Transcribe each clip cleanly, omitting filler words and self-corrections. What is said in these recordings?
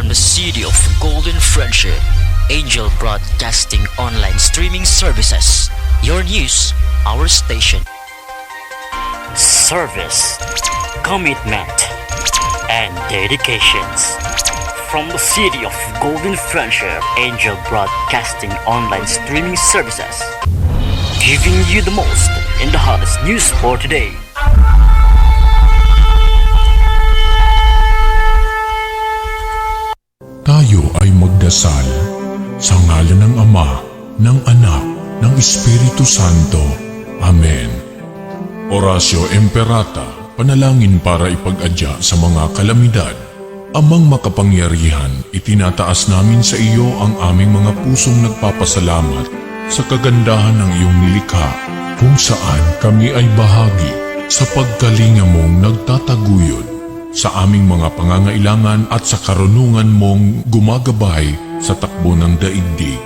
from the city of Golden Friendship, Angel Broadcasting Online Streaming Services. Your news, our station. Service, commitment, and dedications. From the city of Golden Friendship, Angel Broadcasting Online Streaming Services. Giving you the most in the hottest news for today. Tayo ay magdasal sa ngalan ng Ama, ng Anak, ng Espiritu Santo. Amen. Orasyo Imperata, panalangin para ipag-adya sa mga kalamidad. Amang makapangyarihan, itinataas namin sa iyo ang aming mga pusong nagpapasalamat sa kagandahan ng iyong nilikha, kung saan kami ay bahagi sa pagkalinga mong nagtataguyod sa aming mga pangangailangan at sa karunungan mong gumagabay sa takbo ng daigdig.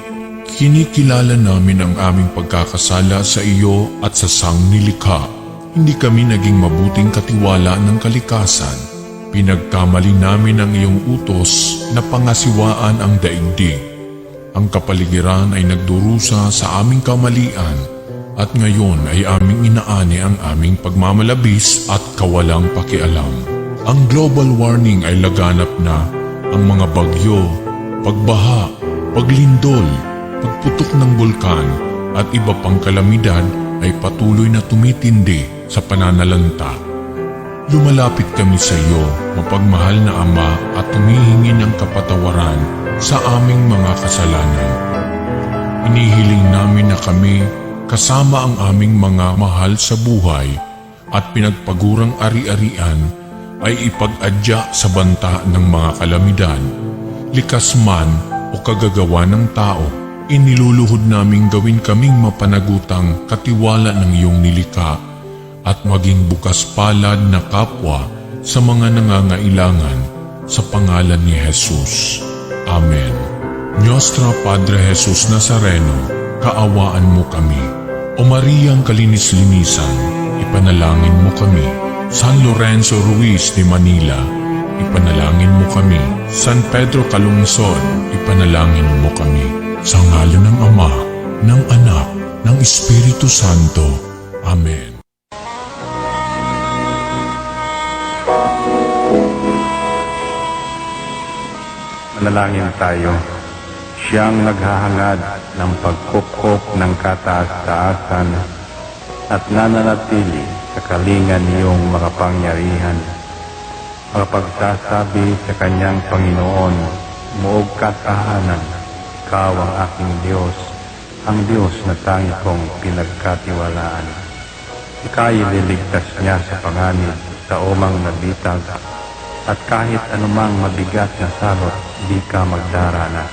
Kinikilala namin ang aming pagkakasala sa iyo at sa sangnilikha. Hindi kami naging mabuting katiwala ng kalikasan. Pinagkamali namin ang iyong utos na pangasiwaan ang daigdig. Ang kapaligiran ay nagdurusa sa aming kamalian at ngayon ay aming inaani ang aming pagmamalabis at kawalang pakialam. Ang global warming ay laganap na. Ang mga bagyo, pagbaha, paglindol, pagputok ng bulkan at iba pang kalamidad ay patuloy na tumitindi sa pananalanta. Lumalapit kami sa iyo, mapagmahal na Ama, at humihingi ng kapatawaran sa aming mga kasalanan. Inihiling namin na kami kasama ang aming mga mahal sa buhay at pinagpagurang ari-arian ay ipag-adya sa banta ng mga kalamidad. Likas man o kagagawa ng tao, iniluluhod naming gawin kaming mapanagutang katiwala ng iyong nilikha at maging bukas palad na kapwa sa mga nangangailangan sa pangalan ni Jesus. Amen. Nostra Padre Jesus Nazareno, kaawaan mo kami. O Mariang Kalinis-linisan, ipanalangin mo kami. San Lorenzo Ruiz de Manila, ipanalangin mo kami. San Pedro Calungsod, ipanalangin mo kami. Sa ngalan ng Ama, ng Anak, ng Espiritu Santo. Amen. Manalangin tayo. Siyang naghahangad ng pagkukop ng kataas-taasan at nananatili sa kalingan niyong makapangyarihan. Makapagsasabi sa kanyang Panginoon, muog katahanan, ikaw ang aking Diyos, ang Diyos na tangi kong pinagkatiwalaan. Ika'y liligtas niya sa panganib sa umang nabitag, at kahit anumang mabigat na salot, di ka magdarana.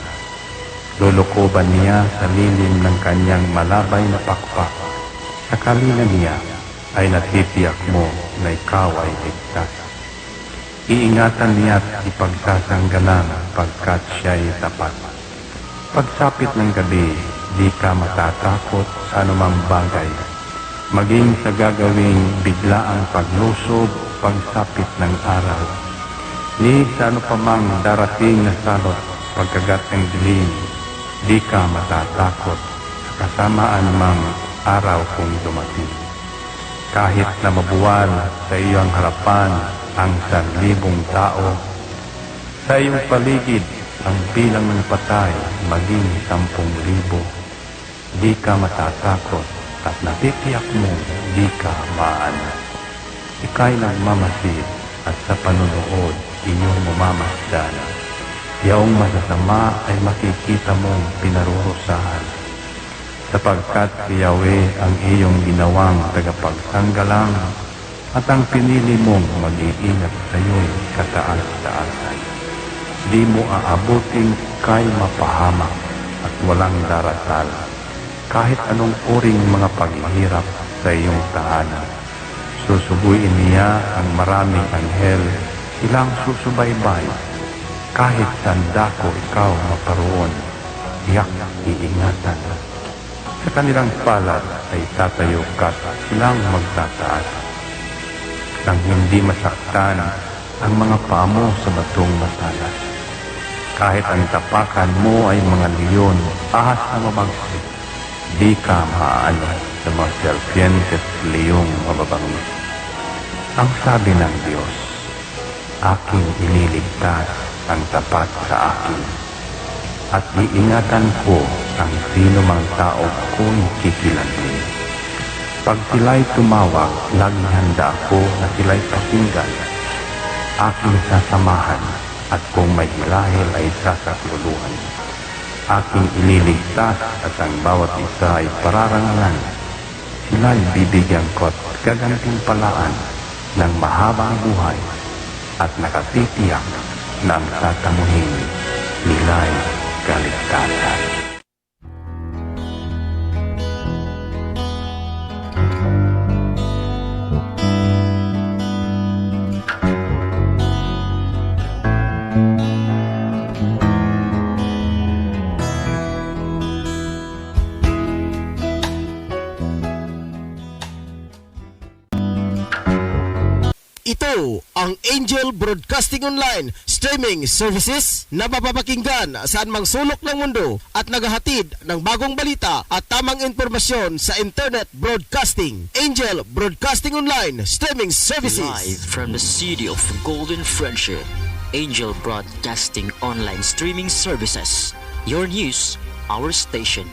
Lulukoban niya sa lilim ng kanyang malabay na pakpak. Sa kalingan niya ay natitiyak mo na ikaw ay ligtas. Iingatan niya at ipagsasanggalang pagkat siya'y tapat. Pagsapit ng gabi, di ka matatakot sa anumang bagay. Maging sa gagawing biglaang paglusob, pagsapit ng araw. Ni sa ano pa mang darating na salot, pagkagat ng dilim, di ka matatakot sa kasamaan mang araw kung dumating. Kahit na mabuwal sa iyong harapan ang 1,000 tao, sa iyong paligid ang bilang ng patay maging 10,000, di ka matatakot at natitiyak mo di ka maano. Ika'y nagmamasid at sa panunood inyong mamamasdan. Yaong masasama ay makikita mong pinarurusahan, sapagkat si Yahweh ang iyong ginawang tagapagsanggalang at ang pinili mong mag-iingat sa iyo'y kataas-taasan. Di mo aabuting kay mapahamak at walang darasal, kahit anong uring mga paghihirap sa iyong tahanan. Susubuin niya ang maraming anghel, silang susubaybay, kahit sandako ikaw maparoon, iyak iingatan. Sa kanilang palad ay tatayo ka, silang magtataas. Nang hindi masaktan ang mga paa mo sa batong matalas. Kahit ang tapakan mo ay mga leon, ahas na mabagsik, di ka maaano sa mga serpientes at leong mababangis. Ang sabi ng Diyos, aking ililigtas ang tapat sa akin, at iingatan ko ang sino mang tao ko'y kikilanhin. Pag sila'y tumawag, laging handa ako na sila'y pakinggan. Aking sasamahan, at kung may hilahil ay sasakluluhan. Aking ililigtas at ang bawat isa ay pararangalan. Sila'y bibigyan ko at gagantimpalaan ng mahabang buhay at nakatitiyak na ang tatamuhin nila'y kaligtasan. Ito ang Angel Broadcasting Online streaming services na mapapakinggan saan mang sulok ng mundo at naghahatid ng bagong balita at tamang impormasyon sa internet broadcasting. Angel Broadcasting Online streaming services. Live from the city of Golden Friendship, Angel Broadcasting Online Streaming Services. Your news, our station.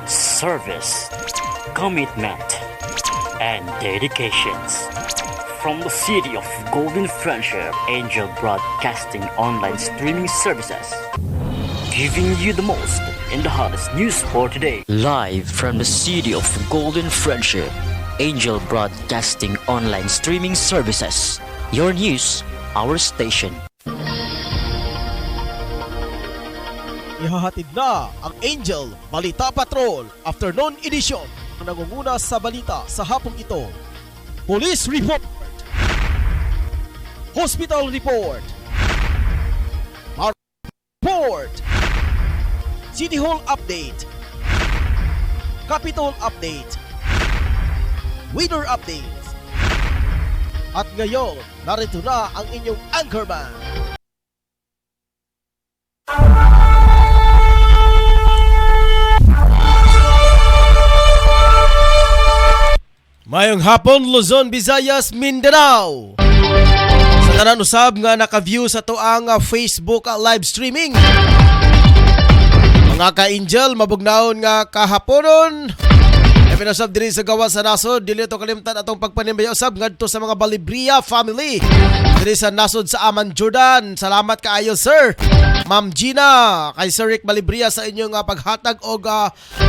Service, commitment, and dedications. From the city of Golden Friendship, Angel Broadcasting Online Streaming Services. Giving you the most in the hottest news for today. Live from the city of Golden Friendship, Angel Broadcasting Online Streaming Services. Your news, our station. Ihahatid na ang Angel Balita Patrol Afternoon Edition na nangunguna sa balita sa hapong ito. Police Report, Hospital Report, Report, City Hall Update, Capitol Update, Weather Update. At ngayon, narito na ang inyong anchorman. Mayong hapon, Luzon, Visayas, Mindanao. Sa tanan usab nga naka-view sa to ang Facebook live streaming. Mga ka-angel, mabugnaon nga kahaponon. Pinasab diri sa gawa sa nasod, dili to kalimtan atong pagpanimbayaw usab ngadto sa mga Balibria family. Diri sa nasod sa Aman, Jordan. Salamat kaayo, sir. Ma'am Gina, kay Sir Rick Balibria sa inyong paghatag og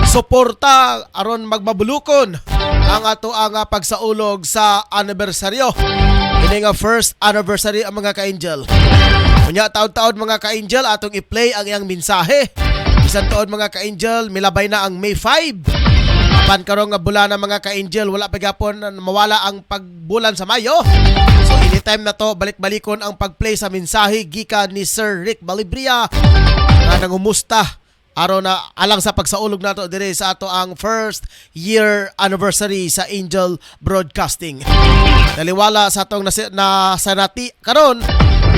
suporta aron magmabulukon ang ato ang pagsaulog sa anibersaryo. Ini nga first anniversary ang mga ka-angel. Unya taon-taon mga ka-angel atong i-play ang iyang mensahe. Isang taon mga ka-angel, milabay na ang May 5. Apan karong nga bulan ng mga ka-angel, wala pa gapon mawala ang pagbulan sa Mayo. So anytime na to, balik-balikon ang pag-play sa mensahe gikan ni Sir Rick Balibria na nangumusta aron na alang sa pagsaulog nato dire sa ato ang first year anniversary sa Angel Broadcasting. Daliwala sa atong na sanati karon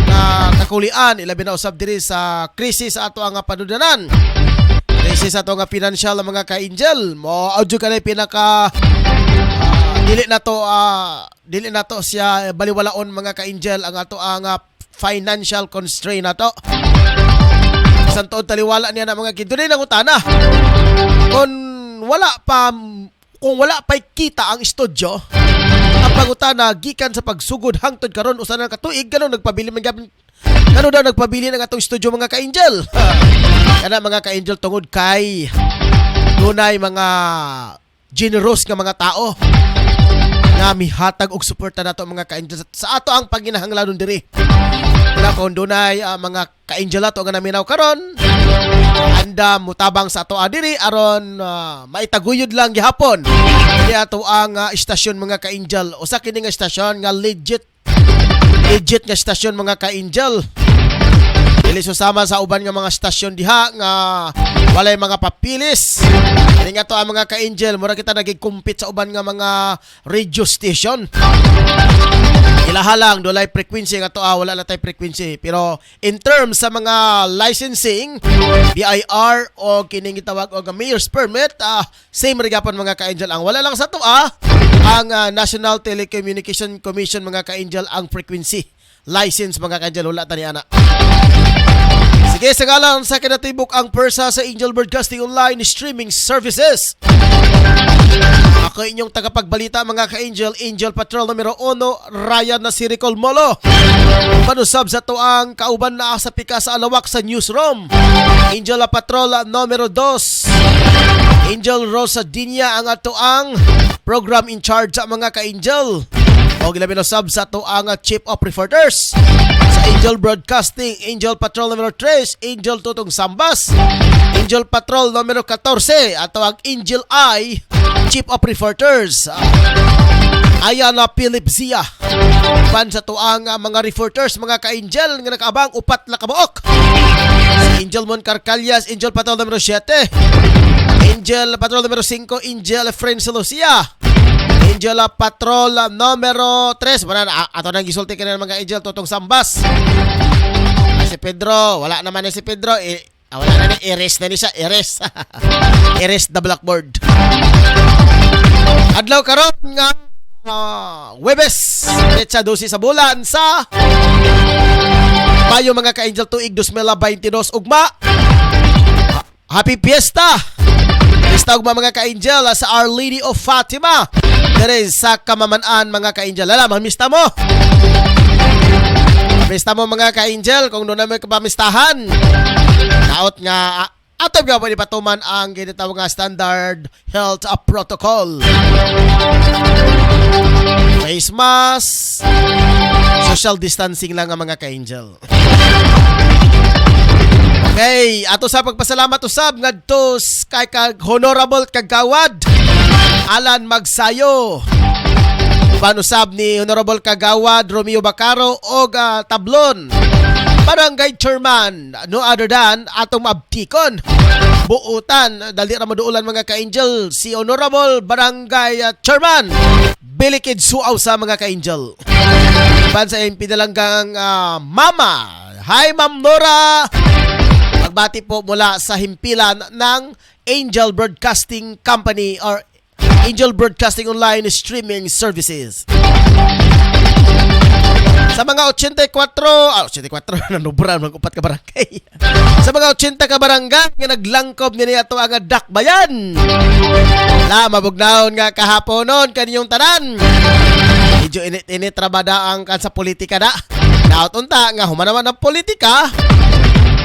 na kakulian ilabi na usab dire sa krisis sa ato ang panudanan. Krisis sa ato nga financial mga ka-angel. Mo audio kanay pinaka dili na to siya baliwalaon mga ka-angel ang ato ang financial constraint nato. Isang taon taliwala niya na mga kid. Doon ay nangutana. Kung wala pa kita ang estudyo, ang pangutana gikan sa pagsugod hangtod karon usa na katuig ganun nagpabili daw nagpabili ng atong estudyo mga ka-angel. Kana mga ka-angel tungod kay dunay mga generous nga mga tao nga mihatag og suporta nato mga ka-angel sa ato ang pagginahanglanon diri. Wala kung dunay mga ka-angel ato nga naminaw karon anda mutabang sa ato adiri aron maitaguyod lang gihapon. Kini ato ang istasyon mga ka-angel. Usa kini nga istasyon nga legit nga istasyon mga ka-angel. Dili susama sa uban nga mga istasyon diha nga walay mga papilis. Kini nga to ang mga ka-angel mura kita nagig-compete sa uban nga mga radio station. Ilahalang dolay frequency nga to wala na tay frequency. Pero in terms sa mga licensing, BIR o kining gitawag og mayor's permit, same rigapon mga ka-angel. Ang wala lang sa to ang National Telecommunication Commission mga ka-angel ang frequency license mga ka-angel, wala tani ana. Sige, sa ngalan sa kinatibok ang persa sa Angel Broadcasting Online Streaming Services. Ako inyong tagapagbalita mga ka-angel, Angel Patrol numero 1, Ryan Nasiricol Molo. Panusab sa to ang kauban na sa pika sa alawak sa newsroom. Angel Patrol numero 2, Angel Rosa Dinya ang ato ang program in charge sa mga ka-angel. O gilabi sub sa to ang Chief of Reporters sa Angel Broadcasting, Angel Patrol numero 3, Angel Tutong Sambas, Angel Patrol numero 14, ato ang Angel I, Chief of Reporters. Ayan na Philip Zia. Pan sa to ang mga reporters, mga ka-angel nga nakaabang upat na kabuok. Si Angel Mon Carcalias, Angel Patrol numero 7, Angel Patrol numero 5, Angel Friends Lucia, Angel Patrol numero 3. Ato nang gisulti ka na mga angel Tutong Sambas. Si Pedro, wala naman na si Pedro. Wala na ni, erase na ni siya. Erase. Erase the blackboard. Adlaw karon nga Webes, petsa 12 sa bulan sa Mayo mga ka-angel tuig 2022 ugma. Happy Fiesta! Fiesta ugma mga ka-angel sa Our Lady of Fatima. Dere sa Kamaman-an mga ka-angel. Alam, mista mo. Mista mo mga ka-angel kung doon na may kapamistahan. Naot nga ato nga pwede patuman ang ginitawag nga standard health protocol. Face mask, social distancing lang ang mga ka-angel. Okay, ato sa pagpasalamat usab ngadto kay kag Honorable Kagawad Alan Magsayo. Panusab ni Honorable Kagawad Romeo Bacaro og Tablon, Barangay Chairman, no other than atong abtikon buutan dali ra maduulan mga ka-angel si Honorable Barangay Chairman Bilikid Suaw sa mga ka-angel. Ban sa MP Dalanggang Mama, hi Ma'am Nora. Magbati po mula sa himpilan ng Angel Broadcasting Company or Angel Broadcasting Online Streaming Services. Sa mga 84 nanubran mag upat ka barangay. Sa mga 80 ka barangay nga naglangkob niya ato ang dakbayan. La mabugnaon nga kahaponon kaninyong tanan. Medyo init trabada ang kan sa politika na. Naot unta nga humanaman ang politika.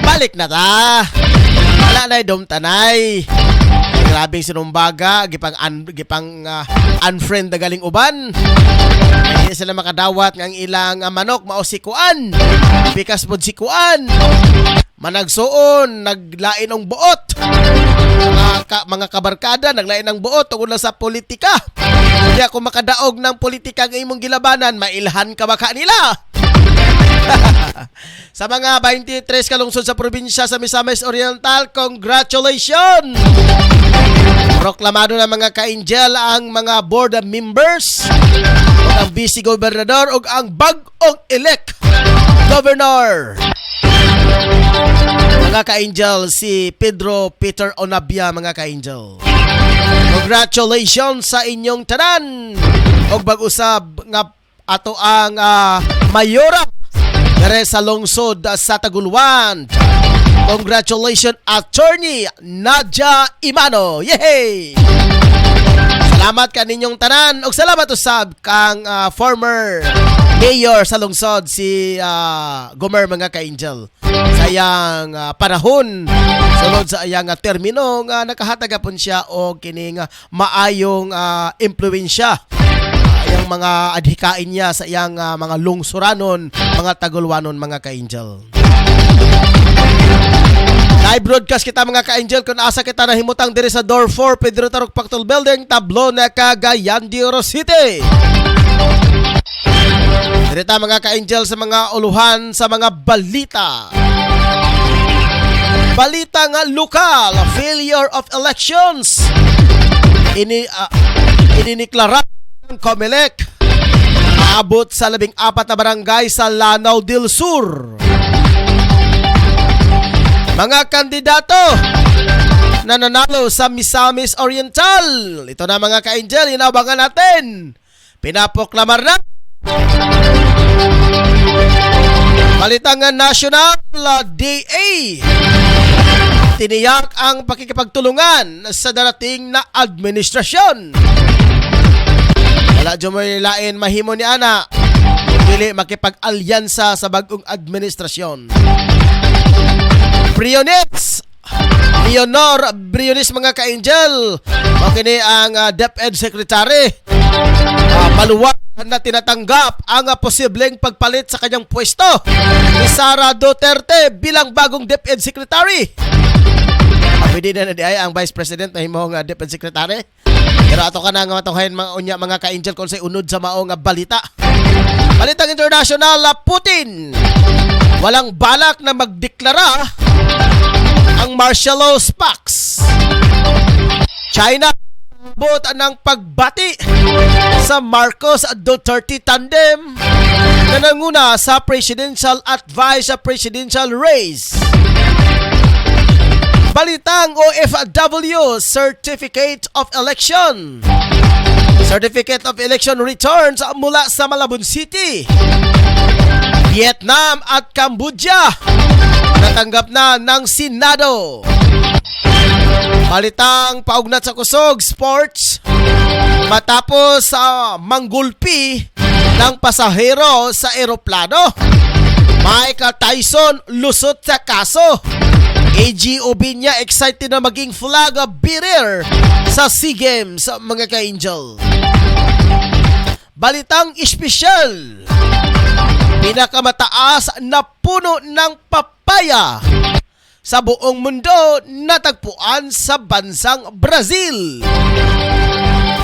Balik na ta. Wala na dom tanay. Grabing sinumbaga, gipang unfriend na galing uban. Hindi sila makadawat ng ilang manok maosikuan. Bikas pod sikuan. Managsuon, naglain ng buot. Mga kabarkada, naglain ng buot tungkol lang sa politika. Hindi ako makadaog ng politika ng imong gilabanan, mailhan ka baka nila. Sa mga 23 kalungsod sa probinsya sa Misamis Oriental, congratulations! Proklamado na mga ka-angel ang mga board members, ang vice gobernador ug ang bag-ong elect governor. Mga ka-angel si Pedro Peter Onabia mga ka-angel. Congratulations sa inyong tanan. Og bag-usab nga ato ang mayora dere sa lungsod sa Taguluan. Congratulations Attorney Nadia Imano. Yay! Salamat kaninyong tanan og salamat usab kang former mayor sa lungsod si Gomer mga ka-angel. Sa iyang panahon sulod sa iyang termino nga nakahatag pun siya og kining maayong impluwensya. Yung mga adhikain niya sa iyang mga lungsuranon, mga Tagulwanon, mga ka-angel. Live broadcast kita mga ka-angel kung asa kita nahimutang diri sa Door 4, Pedro Tarok Pactol Building, Tablon, Cagayan de Oro City. Dirita mga ka-angel sa mga uluhan sa mga balita. Balita nga lokal, failure of elections. Ininiklara ng COMELEC Niabot sa 14 na barangay sa Lanao del Sur. Mga kandidato na nanalo sa Misamis Oriental. Ito na mga ka-angel, inabangan natin. Pinapoklamar na. Balitangan National DA. Tiniyak ang pakikipagtulungan sa darating na administrasyon. Wala dyan mo nilain mahimo ni Ana. Pili makipag-alyansa sa bagong administrasyon. Leonor Briones mga ka-angel. Okay ang DepEd Secretary. Maluwag na tinatanggap ang posibleng pagpalit sa kanyang pwesto ni Sara Duterte bilang bagong DepEd Secretary. Pwede na di ay ang Vice President na himong DepEd Secretary. Pero ato ka na nga matunghayin mga ka-angel kung say unod sa maong balita. Balitang international, Putin walang balak na magdeklara ang martial law Pax. China bot ng pagbati sa Marcos Duterte tandem na nanguna sa presidential at vice presidential race. Balitang OFW Certificate of Election. Certificate of Election returns mula sa Malabon City. Vietnam at Cambodia natanggap na ng Senado. Balitang paugnat sa kusog sports. Matapos sa manggulpi ng pasahero sa eroplano, Mike Tyson lusot sa kaso. AG Obinya excited na maging flag bearer sa SEA Games mga ka-angel. Balitang espesyal. Pinakamataas na puno ng papaya sa buong mundo natagpuan sa bansang Brazil.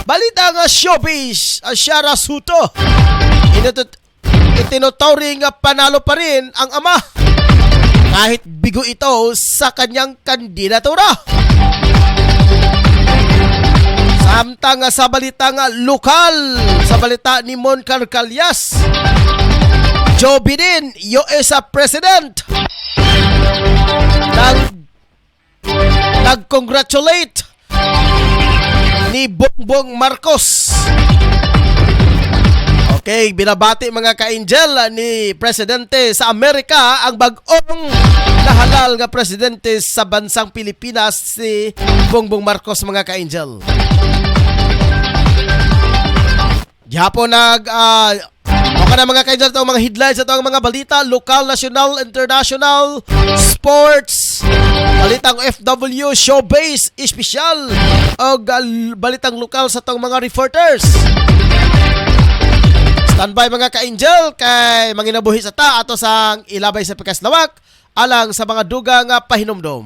Balitang showbiz, Shara Suto. Itinuturing panalo pa rin ang ama kahit bigo ito sa kanyang kandidatura. Samtang sa balitang lokal, sa balita ni Mon Carcalias, Joe Biden, US President, nag-congratulate ni Bongbong Marcos. Okay, binabati mga ka-angel ni Presidente sa Amerika ang bagong nahalal nga Presidente sa bansang Pilipinas, si Bongbong Marcos mga ka-angel. Gihapon okay na mga ka-angel itong mga headlines, itong mga balita, lokal, national, international, sports, balitang FW, showbase, espesyal, o balitang lokal sa itong mga reporters. Standby mga ka-angel kay manginabuhi sa ta ato sang ilabay sa pikaslawak alang sa mga dugang pahinumdom.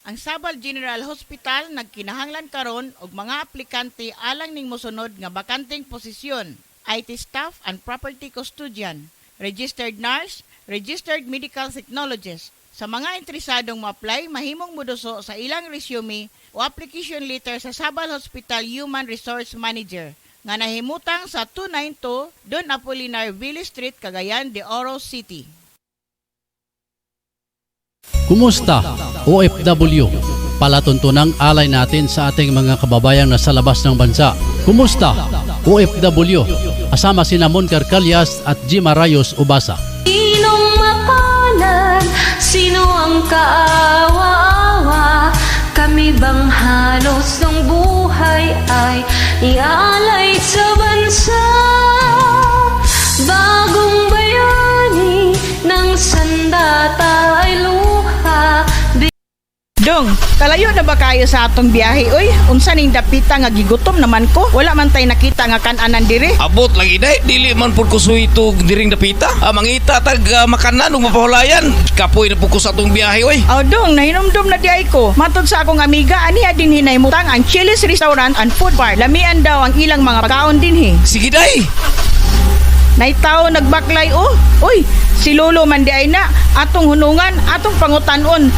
Ang Sabal General Hospital nagkinahanglan karon og mga aplikante alang ning mosunod nga bakanteng posisyon: IT staff and property custodian, registered nurse, registered medical technologist. Sa mga interesadong ma-apply, mahimong moduso sa ilang resume o application letter sa Sabal Hospital Human Resource Manager nga nahimutang sa 292 Don Apolinar Ville Street, Cagayan de Oro City. Kumusta, OFW? Palatuntunang alay natin sa ating mga kababayang nasa labas ng bansa. Kumusta, OFW? Asama si Mon Carcalias at Jima Rayos Ubasa. Sino ang kaawa-awa? Kami bang halos ng buhay ay ialay sa bansa? Bagong bayani ng sandata ay luha. Dong, kalayo na ba kayo sa atong biyahe? Uy, unsa ning dapita nga gigutom naman ko? Wala man tay nakita nga kan-anan diri. Abot lagi day, dili man pud ko suito diring dapita. Mangita tag makanan ug mapahulayan. Kapoy na pud ko sa atong biyahe oy. Aw dong, nahinomdom na di ay ko. Matod sa akong amiga, aniya din hinahimutang ang Chili's Restaurant and Food Bar. Lamian daw ang ilang mga pagkaon dinhi. Sige day. Naitaw nagbaklay oh. Uy, si Lolo man di ay na. Atong hunungan, atong pangutanon.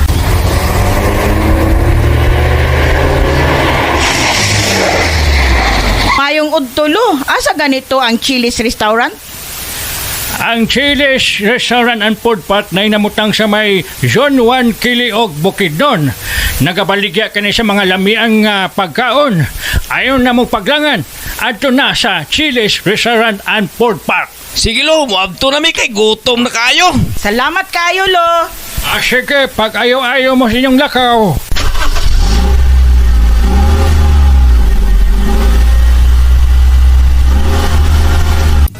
Mayong udtulo, asa ganito ang Chili's Restaurant? Ang Chili's Restaurant and Food Park na inamutang sa may Zone 1 Kiliog, Bukidnon. Nagabaligya ka sa mga lamiang pagkaon. Ayaw na mong paglangan. Adto na sa Chili's Restaurant and Food Park. Sige lo, muabto na mi kay gutom na kayo. Salamat kayo, Lo. Sige, pag ayaw-ayaw mo sa inyong lakaw.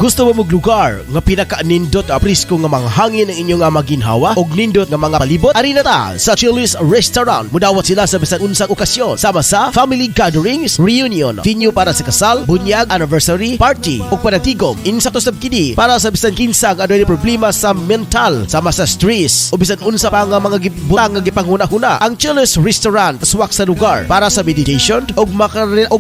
Gusto mo maglugar nga pinaka-nindot presko nga mga hangin ang inyong maginhawa og nindot nga mga palibot? Ari na ta sa Chili's Restaurant. Mudawat sila sa bisan unsang okasyon sama sa family gatherings, reunion, venue para sa kasal, bunyag, anniversary, party ug panatigom. Insakto sab kini para sa bisan kinsa nga adunay problema sa mental sama sa stress o bisan unsa pa nga mga gibutang nga gipanghuna-huna. Ang Chili's Restaurant swak sa lugar para sa meditation og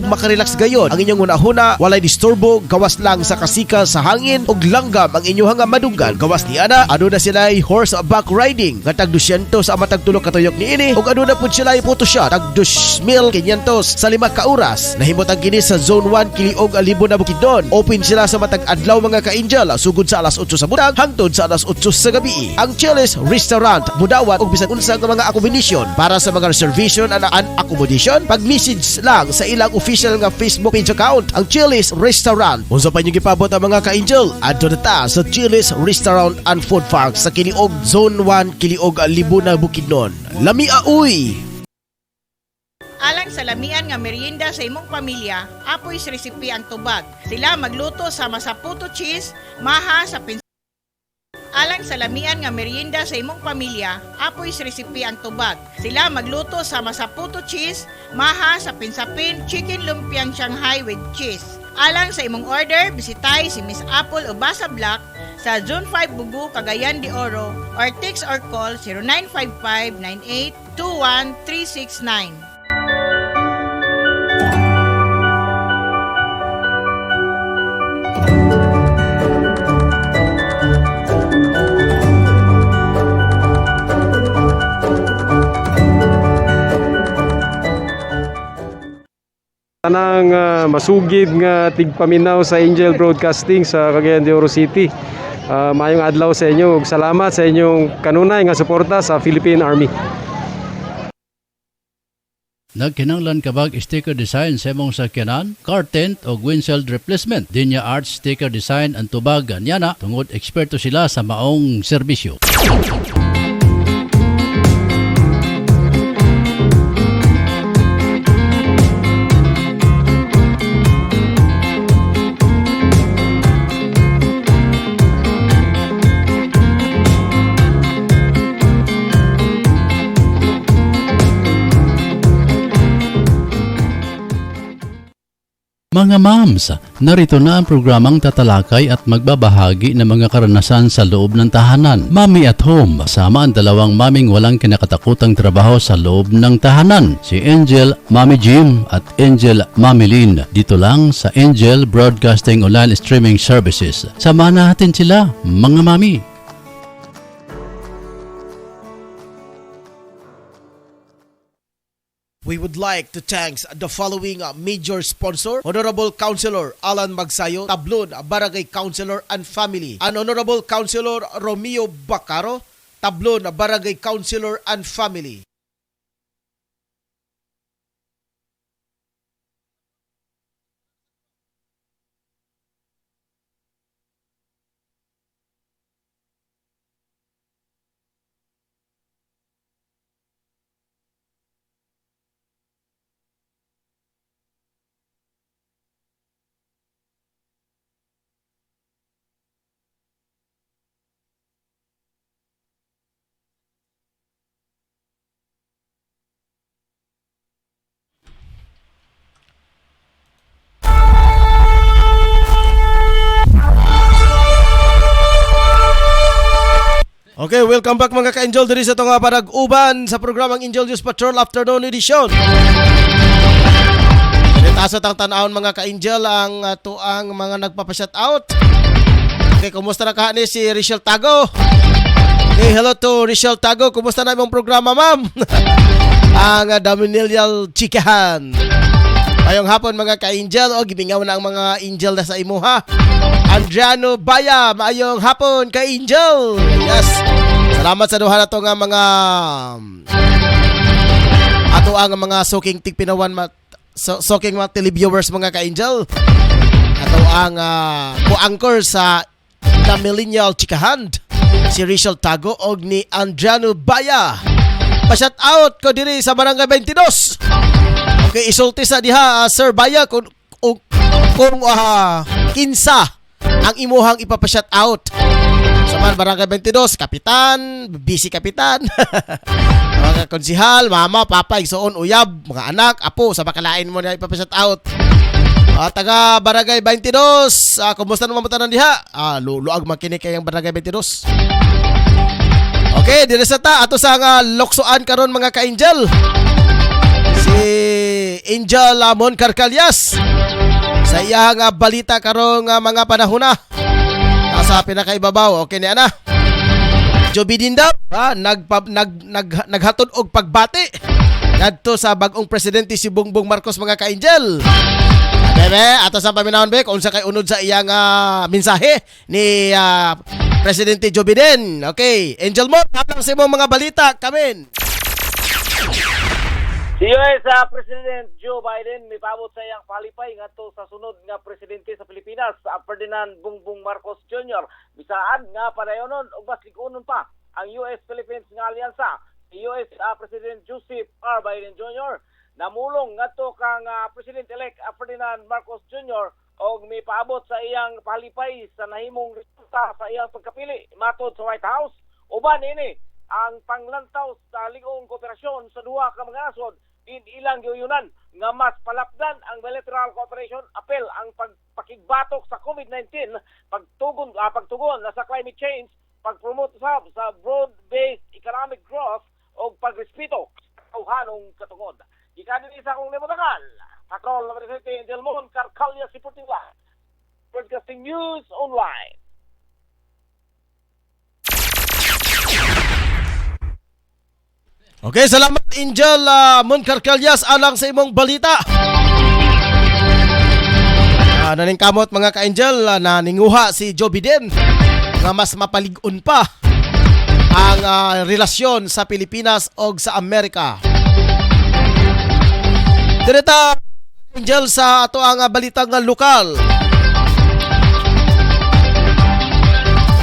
makarelax gayon. Ang inyong hunahuna walay disturbo, gawas lang sa kasika sa hangin ug langgam ang inyong madunggan. Gawas ni ana aduna sila horseback riding nga tag 200 sa matag tulo ka tuyok niini ug aduna pud sila photoshoot tag 2,500 sa 5 ka oras. Nahimot ang kini sa Zone 1 Kiliog, Alibo na Bukidnon. Open sila sa matag adlaw mga ka-angel sugod sa alas 8 sa buntag hangtod sa alas 8 sa gabi. Ang Chili's Restaurant mudawat og bisan unsa nga mga accommodation. Para sa mga reservation and accommodation, pag-message lang sa ilang official nga Facebook page account ang Chili's Restaurant. Unsa pa inyong gipabot ang mga ka-angel? Adto na ta sa Chili's Restaurant and Food Park sa Kiliog, Zone 1 Kiliog, Alibo na Bukidnon. Lamia uy! Alang sa lamian nga merienda sa imong pamilya, apoy sa resipi ang tubag. Sila magluto sama sa puto cheese, maha sa Alang sa lamian nga merienda sa imong pamilya, apoy sa resipi ang tubag. Sila magluto sama sa puto cheese, maha sa pinsapin, chicken lumpiang Shanghai with cheese. Alang sa imong order, bisitay si Miss Apple o Basa Black sa Zone 5 Bugu, Cagayan de Oro or text or call 0955-9821-369. Tanang masugid nga tigpaminaw sa Angel Broadcasting sa Cagayan de Oro City. Mayong adlaw sa inyo ug salamat sa inyong kanunay nga suporta sa Philippine Army. Nagkinanglan kabag sticker design sa imong sakyanan, car tent o windshield replacement. Dinya Arts sticker design ang tubag anyana tungod eksperto sila sa maong serbisyo. Mga moms, narito na ang programang tatalakay at magbabahagi ng mga karanasan sa loob ng tahanan. Mommy at Home, kasama ang dalawang maming walang kinakatakutang trabaho sa loob ng tahanan. Si Angel Mommy Jim at Angel Mommy Lynn. Dito lang sa Angel Broadcasting Online Streaming Services. Samahan natin sila, mga mami. We would like to thank the following major sponsor: Honorable Councilor Alan Magsayo, Tablon, Barangay Councilor and Family, and Honorable Councilor Romeo Bacaro, Tablon, Barangay Councilor and Family. Okay, welcome back mga ka-Angel diri sa itong parag-uban sa programang Angel News Patrol Afternoon Edition. Asa tang tanahon mga ka-Angel ang tuang mga nagpapa-shout out. Okay, kumusta na ka ni si Rachel Tago? Okay, hello to Rachel Tago. Kumusta na imong programa, ma'am? Ang Dominilial Chikahan. Ayong hapon mga ka-angel. O, gibingaw na ang mga angel na sa imuha. Adriano Baya, maayong hapon ka-angel. Yes. Salamat sa duha na to nga mga ato ang mga soking tigpinawan soking mga televiewers mga ka-angel. Ato ang co-anchor sa The Millennial Chikahan, si Rachel Tago og ni Adriano Baya. Pa-shout out ko diri sa Barangay 22. Okay, isulti sa diha Sir Baya kung kinsa ang imuhang ipapa-shout out. Sa Barangay 22, kapitan, busy kapitan. Mga konsihal, mama, papa, igsoon, uyab, mga anak, apo, sa bakalain mo na ipapa-shout out. Taga Barangay 22, kumusta naman matanan diha? Luag makinig kayang Barangay 22. Okay, dire sa ta ato sa nga loksoan karon mga ka-angel. Si Angel Mon Carcalias sa iyang balita karong mga panahon na. Nasa pinakaibabaw, okay niya na. Joby Dindaw, naghatod og pagbati ngadto sa bagong presidente si Bongbong Marcos mga ka-angel. Bebe, ato sa paminahon be kung sa kay unod sa iyang mensahe ni Presidente Joe Biden. Okay, Angel Mo, tapos sa mga balita, kamin. Si US President Joe Biden may paabot sa iyang palipay ngadto sa sunod nga presidente sa Pilipinas, Ferdinand Bongbong Marcos Jr. Bisaan nga padayonon og mas ligunon pa ang US-Philippines nga alyansa. Si US President Joseph R. Biden Jr. namulong ngadto kang President-elect Ferdinand Marcos Jr. og may paabot sa iyang palipay sa nahimong resulta sa iyang pagkapili matod sa White House. Uban ini ang panglantaw sa ligong kooperasyon sa duha ka mga nasod in ilang giuyunan nga mas palapdan ang bilateral cooperation, apel ang pagpakigbatok sa COVID-19, pagtugon na sa climate change, pagpromote sa broad-based economic growth o pagrespeto sa kauhanong katungod. Gikan din sa akong limutangan, Patrol na Presidente Angel Mon Carcalias reporting live, Broadcasting News Online. Okay, salamat Angel Mon Carcalias alang sa imong balita. Naningkamot mga ka-angel na ninguha si Joe Biden nga mas mapalig-on pa ang relasyon sa Pilipinas o sa Amerika. Direta Angel sa ato ang balitang lokal.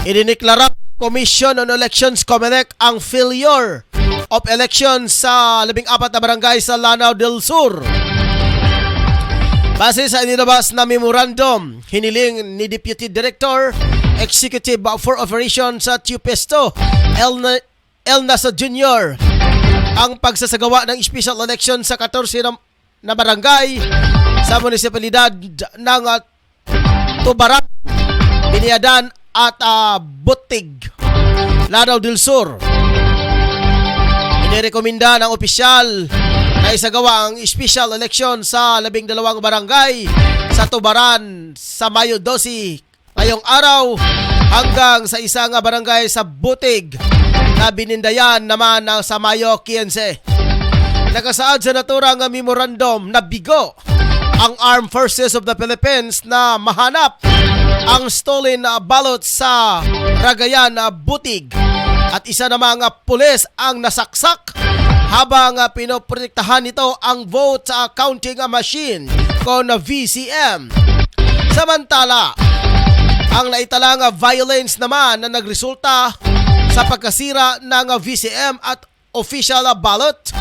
Idiniklara Commission on Elections COMELEC ang failure of elections sa 14 na barangay sa Lanao del Sur. Base sa inilabas na memorandum, hiniling ni Deputy Director Executive for Operations sa Tupesto, El Nasa Jr. ang pagsasagawa ng special election sa 14 na barangay sa munisipalidad ng Tubaran, Biniadan at Butig, Lanao del Sur. Inirekomenda ng opisyal na isagawa ang special election sa 12 barangay sa Tubaran sa Mayo 12 ngayong araw hanggang sa isang barangay sa Butig na binindayan naman sa Mayo 15. Nakasaad sa naturang memorandum na bigo ang Armed Forces of the Philippines na mahanap ang stolen ballot sa Ragayan, Butig. At isa namang pulis ang nasaksak habang pinoprotektahan nito ang vote counting machine kon VCM. Samantala, ang naitalang violence naman na nagresulta sa pagkasira ng VCM at official ballot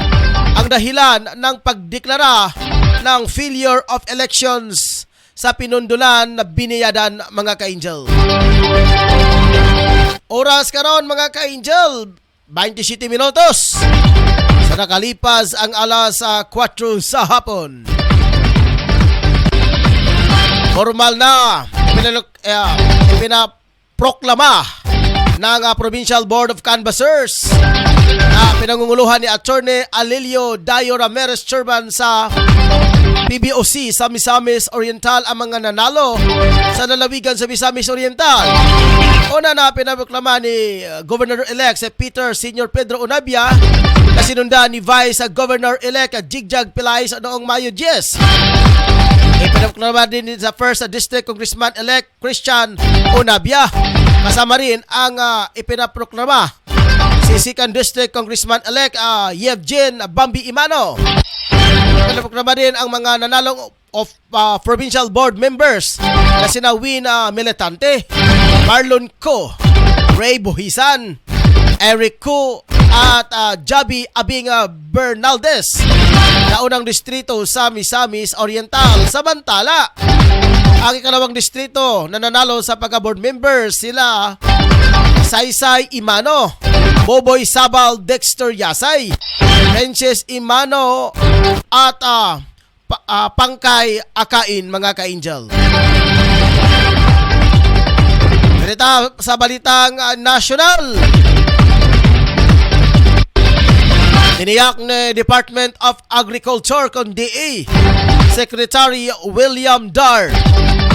ang dahilan ng pagdeklara ng failure of elections sa pinundulan na Biniadan mga ka-angel. Oras karon mga ka-angel, 27 minutos. Sa nakalipas ang alas 4 sa hapon. Formal na pinaproklama ng Provincial Board of Canvassers na pinangunguluhan ni Attorney Alilio Dayo Ramirez Chairman sa PBOC sa Misamis Oriental ang mga nanalo sa lalawigan sa Misamis Oriental. Una na pinaproklama ni Governor-elect si Peter Senior Pedro Onabia na sinundan ni Vice Governor-elect Jigjag Pilais noong Mayo 10. Ipinaproklama din sa 1st District Congressman-elect Christian Onabia. Kasama rin ang ipinaproklama si 2nd District Congressman-elect Yevgen Bambi Imano. Ipinaproklama din ang mga nanalong of provincial board members na sina Win Militante, Marlon Co, Ray Buhisan, Eric Co at Javi Abing Bernaldez na unang distrito sa Misamis Oriental. Samantala, ang ikalawang distrito na nanalo sa pagka-board members sila Saysay Imano, Boboy Sabal Dexter Yasay, Frances Imano at Pangkay Akain, mga ka-angel. Ganito sa balitang national. Tiniyak ni Department of Agriculture DA Secretary William Dar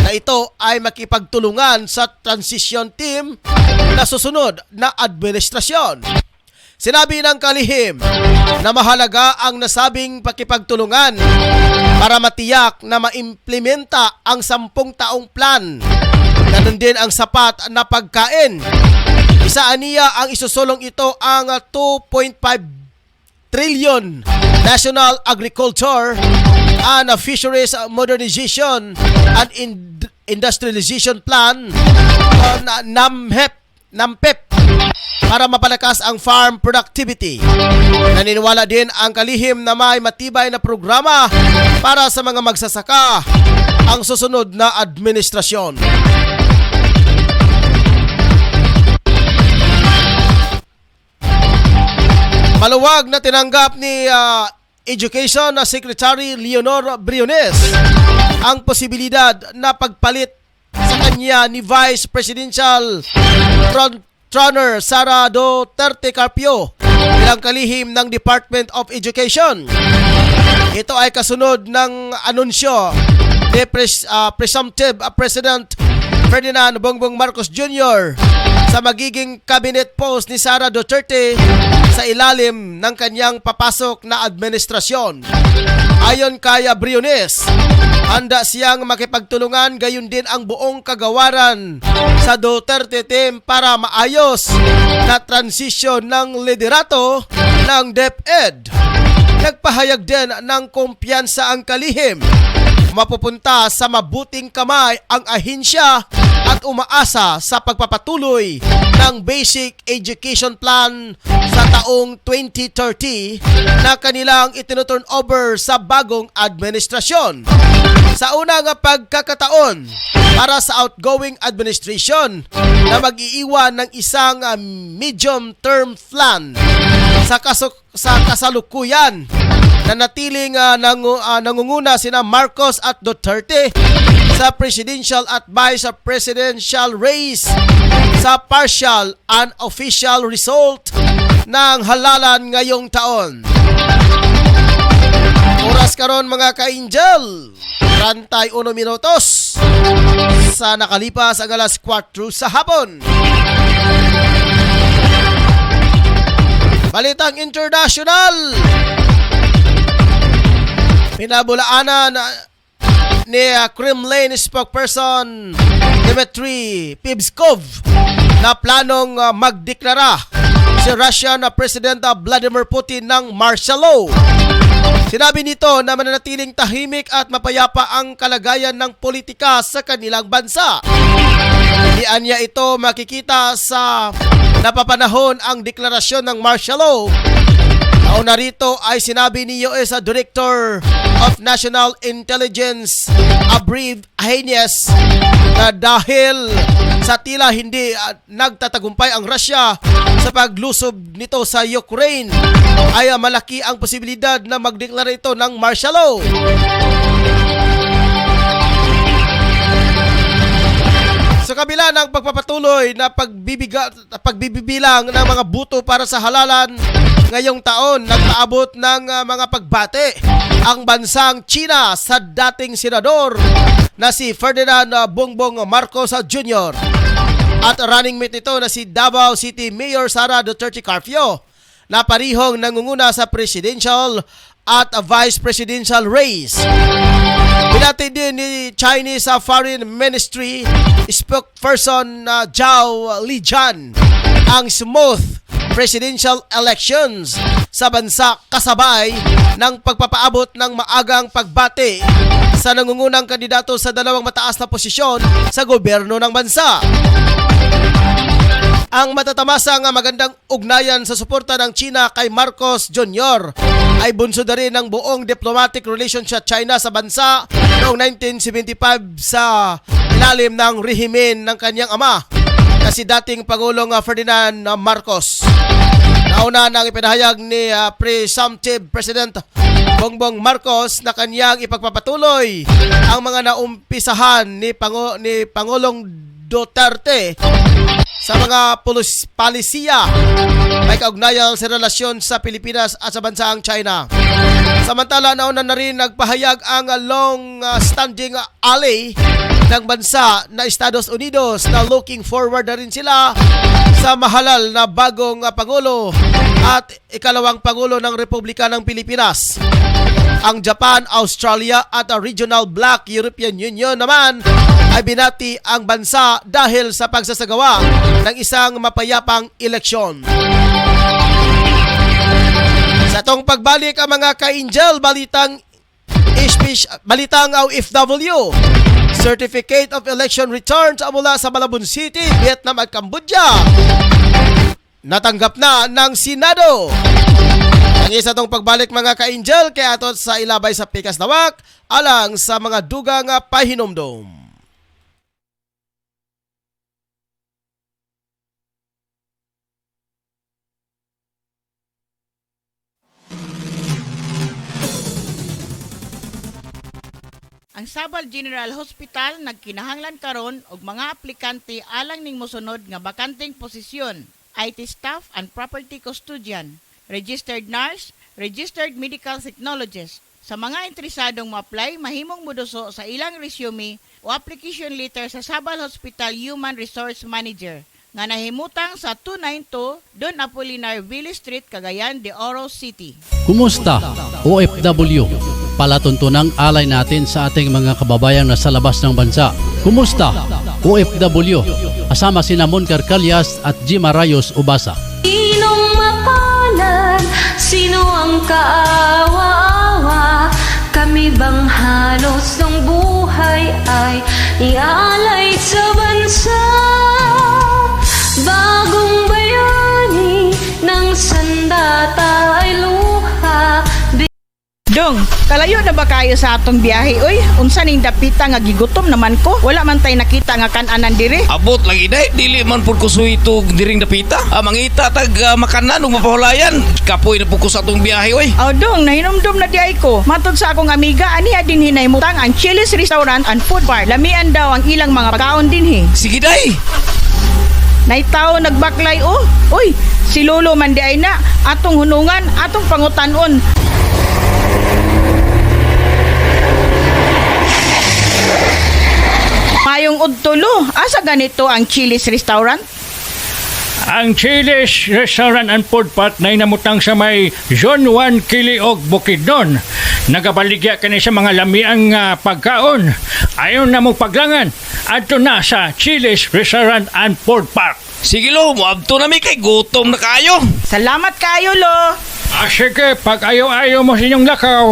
na ito ay makipagtulungan sa transition team na susunod na administrasyon. Sinabi ng kalihim na mahalaga ang nasabing pakipagtulungan para matiyak na maimplementa ang 10 taong plan. Ganun din ang sapat na pagkain. Isaaniya ang isusulong ito ang 2.5 trillion National Agriculture and Fisheries Modernization and Industrialization Plan NAMPEP para mapalakas ang farm productivity. Naniniwala din ang kalihim na may matibay na programa para sa mga magsasaka ang susunod na administrasyon. Maluwag na tinanggap ni Education Secretary Leonor Briones ang posibilidad na pagpalit sa kanya ni Vice Presidential Frontrunner Sara Duterte Carpio bilang kalihim ng Department of Education. Ito ay kasunod ng anunsyo ni Presumptive President Ferdinand Bongbong Marcos Jr. sa magiging cabinet post ni Sara Duterte sa ilalim ng kanyang papasok na administrasyon. Ayon kay Briones, handa siyang makipagtulungan gayon din ang buong kagawaran sa Duterte team para maayos na transisyon ng liderato ng DepEd. Nagpahayag din ng kumpiyansa ang kalihim. Mapupunta sa mabuting kamay ang ahensya at umaasa sa pagpapatuloy ng Basic Education Plan sa taong 2030 na kanilang itinuturn over sa bagong administrasyon. Sa unang pagkakataon para sa outgoing administration na mag-iiwan ng isang medium-term plan sa kasalukuyan, nanatiling nangunguna sina Marcos at Duterte sa presidential at vice presidential race sa partial and official result ng halalan ngayong taon. Oras karon mga ka-angel, 31 minutos sa nakalipas ang alas 4 sa hapon. Balitang international. Pinabulaanan ni Kremlin spokesperson Dmitry Peskov na planong magdeklara si Russian President Vladimir Putin ng martial law. Sinabi nito na mananatiling tahimik at mapayapa ang kalagayan ng politika sa kanilang bansa. Diyan niya ito makikita sa napapanahon ang deklarasyon ng martial law. Nauna rito ay sinabi ni US Director of National Intelligence Abriv Haynes na dahil sa tila hindi nagtatagumpay ang Russia sa paglusob nito sa Ukraine ay malaki ang posibilidad na magdeklara ito ng martial law. Sa kabila ng pagpapatuloy na pagbibilang ng mga buto para sa halalan ngayong taon, nagpaabot ng mga pagbate ang bansang China sa dating senador na si Ferdinand Bongbong Marcos Jr. At running mate nito na si Davao City Mayor Sara Duterte Carpio na parihong nangunguna sa presidential at vice presidential race. Binati din ni Chinese Foreign Ministry spokesperson Zhao Lijian ang smooth presidential elections sa bansa kasabay ng pagpapaabot ng maagang pagbati sa nangungunang kandidato sa dalawang mataas na posisyon sa gobyerno ng bansa. Ang matatamasang magandang ugnayan sa suporta ng China kay Marcos Jr. ay bunso na rin ng buong diplomatic relationship sa China sa bansa noong 1975 sa ilalim ng rehimen ng kanyang ama na si dating Pangulong Ferdinand Marcos. Nauna nang ipinahayag ni Presumptive President Bongbong Marcos na kanyang ipagpapatuloy ang mga naumpisahan ni Pangulong Duterte sa mga palisiya may kaugnayang sa relasyon sa Pilipinas at sa bansang China. Samantala, nauna na rin nagpahayag ang long-standing ally ng bansa na Estados Unidos na looking forward na rin sila sa mahalal na bagong Pangulo at ikalawang Pangulo ng Republika ng Pilipinas. Ang Japan, Australia at Regional Bloc European Union naman ay binati ang bansa dahil sa pagsasagawa ng isang mapayapang eleksyon. Sa itong pagbalik ang mga ka-Angel, balitang OFW, Certificate of Election Returns mula sa Malabon City, Vietnam at Cambodia natanggap na ng Senado. Ang isa itong pagbalik mga ka-Angel kaya atot sa ilabay sa pikas lawak alang sa mga dugang pahinomdom. Ang Sabal General Hospital nagkinahanglan karon og mga aplikante alang ning mosunod nga bakanteng posisyon: IT staff and property custodian, registered nurse, registered medical technologist. Sa mga interesadong ma-apply, mahimong moduso sa ilang resume o application letter sa Sabal Hospital Human Resource Manager nga nahimutang sa 292 Don Apolinar Ville Street, Cagayan de Oro City. Kumusta, OFW? Palatuntunang alay natin sa ating mga kababayang nasa labas ng bansa. Kumusta, OFW? Asama sina Moncar Calyas at Jima Rayos Ubasa. Sinong mapalad? Sino ang kaawa-awa? Kami bang halos ng buhay ay ialay sa bansa? Bagong bayani ng sandata ay luha. Dong, kalayo na ba kayo sa atong biyahe? Uy, unsa ning dapita nga gigutom naman ko? Wala man tay nakita nga kan-anan dire. Abot lagi day, dili man pud ko suwito diring dapita. Mangita tag makanan ug mapahulayan. Kapoy na pud ko sa atong biyahe oy. Oh, dong, nahinomdom na di ay ko. Matod sa akong amiga, aniya din hinahimutang ang Chili's Restaurant and Food Bar. Lamian daw ang ilang mga pagkaon dinhi. Sige day. Naitaw nagbaklay oh. Uy, si Lolo man di ay na. Atong hunungan, atong pangutanon. Mayong udtulo, asa ganito ang Chili's Restaurant? Ang Chili's Restaurant and Food Part na inamutang sa may Zone 1 Kiliog, Bukidnon. Nagabaligya kani sa mga lamiang pagkaon. Ayon na mong paglangan, adto na sa Chili's Restaurant and Food Park. Sige lo, muabto na mi kay gutom na kayo. Salamat kayo lo. Sige, pag ayaw-ayaw mo sa inyong lakaw.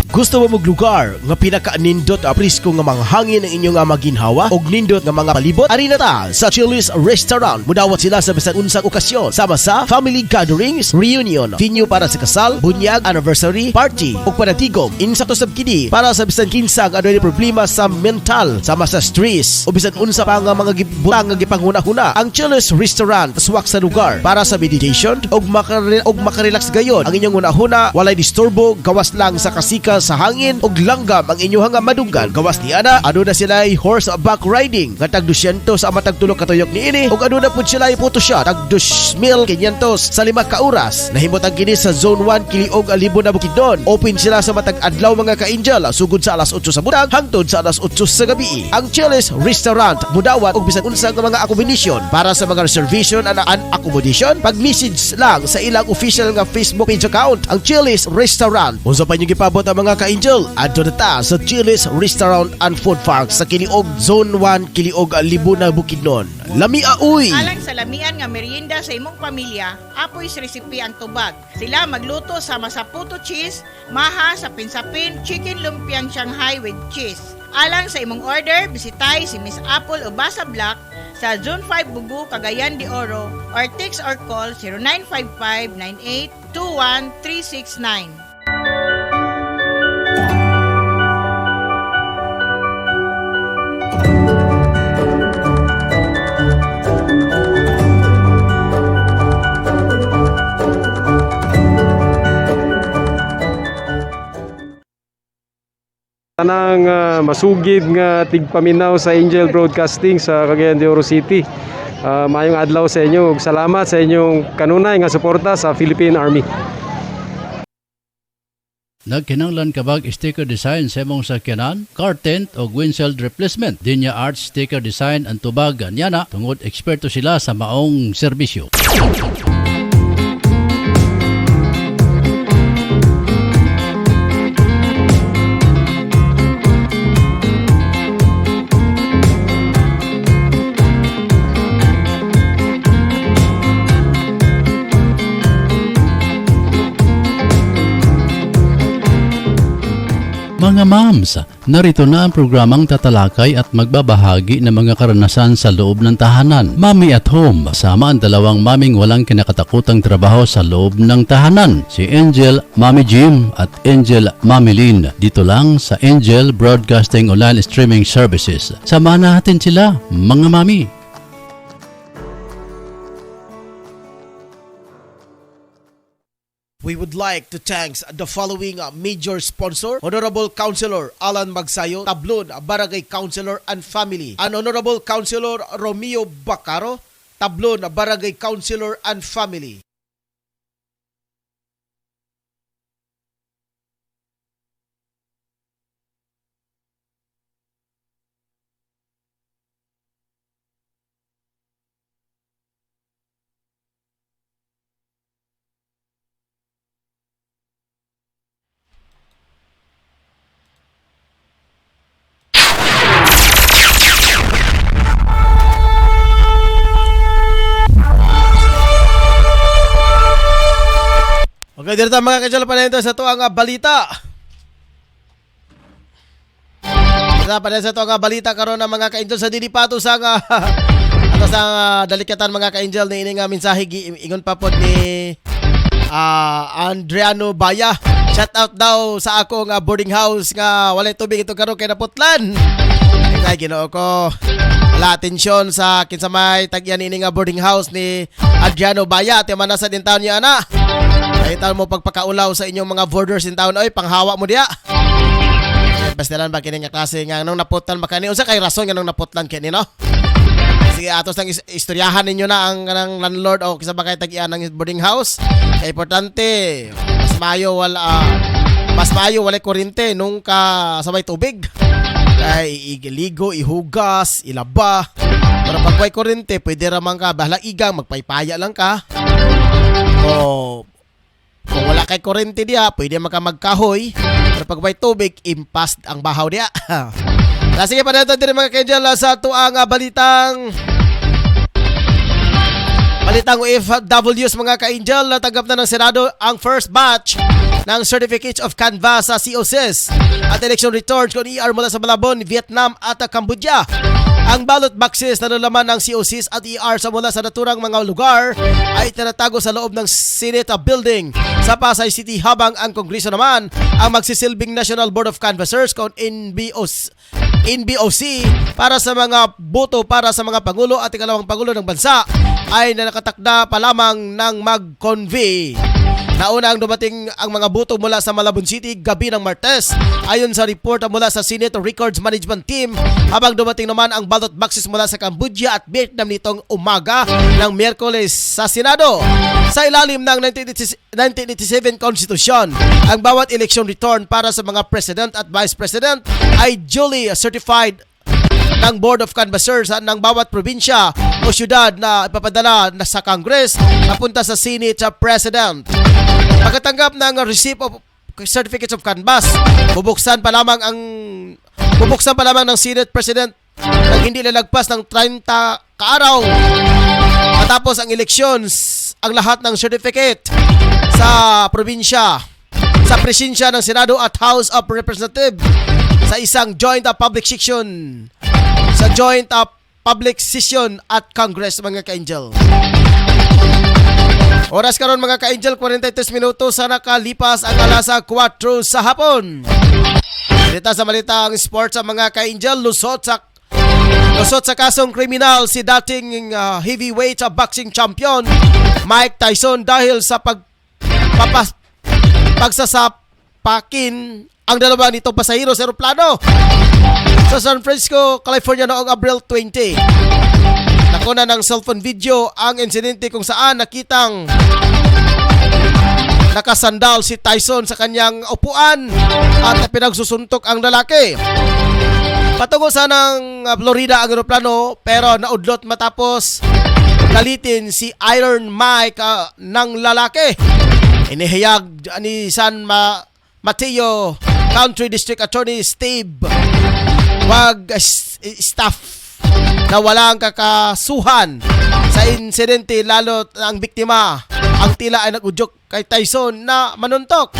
Gusto mo maglugar nga pinaka-nindot prisko nga manghangin ang inyong maginhawa og nindot nga mga palibot? Ari na ta sa Chili's Restaurant. Mudawat sila sa bisan unsang okasyon sama sa family gatherings, reunion, venue para sa kasal, bunyag, anniversary, party ug panatigom. Insakto sab kini para sa bisan kinsa nga adunay problema sa mental sama sa stress o bisan unsa pa nga mga gibutang nga gipanghuna-huna. Ang Chili's Restaurant swak sa lugar para sa meditation og makarelax gayon. Ang inyong hunahuna walay disturbo, gawas lang sa kasikas sa hangin ug langgam ang inyong madunggan. Gawas ni ana, aduna sila horseback riding nga tag 200 sa matag tulo ka tuyok niini ug aduna pud sila photoshoot tag 2,500 sa 5 ka oras. Nahimot ang kini sa Zone 1 Kiliog Alibo na Bukidnon. Open sila sa matag adlaw mga ka-angel sugod sa alas 8 sa budag hangtod sa alas 8 sa gabi. Ang Chili's Restaurant mudawat og bisan unsa nga mga accommodation. Para sa mga reservation and accommodation, pag-message lang sa ilang official nga Facebook page account, ang Chili's Restaurant. Unsa pa nyo gipabot ang mga ka-angel? Adto na ta sa Chili's Restaurant and Food Park sa Kiliog Zone 1 Kiliog Alibo na Bukidnon. Lamia uy! Alang sa lamian nga merienda sa imong pamilya, apoy sa resipe ang tubag. Sila magluto sama sa puto cheese, maha sa pinsapin, chicken lumpiang Shanghai with cheese. Alang sa imong order, bisitay si Miss Apple o Basa Black sa Zone 5 Bugu, Cagayan de Oro or text or call 0955-9821-369. Tanang masugid nga tigpaminaw sa Angel Broadcasting sa Cagayan de Oro City. Mayong adlaw sa inyo ug salamat sa inyong kanunay nga suporta sa Philippine Army. Nagkinanglan kabag sticker design sa imong sakyanan, car tent o windshield replacement. Dinya Arts sticker design ang tubag niana tungod eksperto sila sa maong serbisyo. Mga moms, narito na ang programang tatalakay at magbabahagi ng mga karanasan sa loob ng tahanan. Mommy at Home, kasama ang dalawang maming walang kinakatakutang trabaho sa loob ng tahanan. Si Angel Mommy Jim at Angel Mommy Lynn. Dito lang sa Angel Broadcasting Online Streaming Services. Samahan natin sila, mga mami. We would like to thank the following major sponsor: Honorable Councilor Alan Magsayo, Tablon, Barangay Councilor and Family, and Honorable Councilor Romeo Bacaro, Tablon, Barangay Councilor and Family. Okay, dito mga kadyal pa na ito sa tuwang balita. Sa tuwang balita karon ng mga ka-angel sa dinipato sa ato sa dalikatan mga ka-angel ni ini nga mensahe ingon pa pod ni Andriano Baya. Shout out daw sa ako nga boarding house nga walay tubig ito karon kay naputlan. Kay Ginoo ko. Wala atensyon sa kinsa may tagyan ini nga boarding house ni Adriano Baya. Ti man sa din taon niya ana. Kahit mo pagpakaulaw sa inyong mga borders in town, oy, panghawa mo diya. Bastalan ba kini nga klase nga nung naputlan makani unsa kay rason nga nung naputlan kini no? Sige atos nang istoryahan ninyo na ang kanang landlord o kisa ba kay tag-ian ng boarding house. Kay importante mas maayo wala kuryente nung ka sabay tubig. Kay igiligo, ihugas, ilaba. Pero pag may kuryente, pwede ramang ka bahala igang magpaypaya lang ka. O kung wala kay kurente diya, pwede magkahoy. Pero pag may tubig, impas ang bahaw diya. Sige pa dito din mga kadyal sa tuang balitang OFWs mga ka-angel. Natanggap na ng Senado ang first batch ng Certificates of Canvas sa COCs at election returns kung ER mula sa Malabon, Vietnam at Cambodia. Ang ballot boxes na nalaman ng COCs at ER sa mula sa naturang mga lugar ay tinatago sa loob ng Senate building sa Pasay City habang ang Kongreso naman ang magsisilbing National Board of Canvassers kung NBOC para sa mga boto para sa mga pangulo at ikalawang pangulo ng bansa ay nakatakda pa lamang ng mag-convey. Nauna ang dumating ang mga boto mula sa Malabon City gabi ng Martes ayon sa report mula sa Senate Records Management Team, habang dumating naman ang ballot boxes mula sa Cambodia at Vietnam nitong umaga ng Miyerkules sa Senado. Sa ilalim ng 1987 Constitution, ang bawat election return para sa mga President at Vice President ay duly certified ng Board of Canvassers ng bawat probinsya o syudad na ipapadala na sa Congress papunta sa Senate President. Pagkatanggap ng receipt of certificates of canvass, bubuksan pa lamang ng Senate President nang hindi lalagpas ng 30 kaaraw matapos ang elections ang lahat ng certificate sa probinsya, sa presensya ng Senado at House of Representatives sa isang joint public session at Congress, mga ka-angel. Oras karon mga ka-angel, 43 minutos sa nakalipas ang alas 4 sa hapon. Dito sa malitang sports sa mga ka-angel, lusot sa kasong kriminal si dating heavyweight boxing champion Mike Tyson dahil sa pagsasapakin ang dalawa nitong pasahero sa eroplano sa San Francisco, California noong Abril 20. Nakuna ng cellphone video ang insidente kung saan nakitang nakasandal si Tyson sa kanyang upuan at pinagsusuntok ang lalaki. Patungo sanang Florida ang eroplano pero naudlot matapos galitin si Iron Mike ng lalaki. Inihayag ni San Mateo County District Attorney Steve staff na walang kakasuhan sa insidente, lalo ang biktima ang tila ay nag-udyok kay Tyson na manuntok.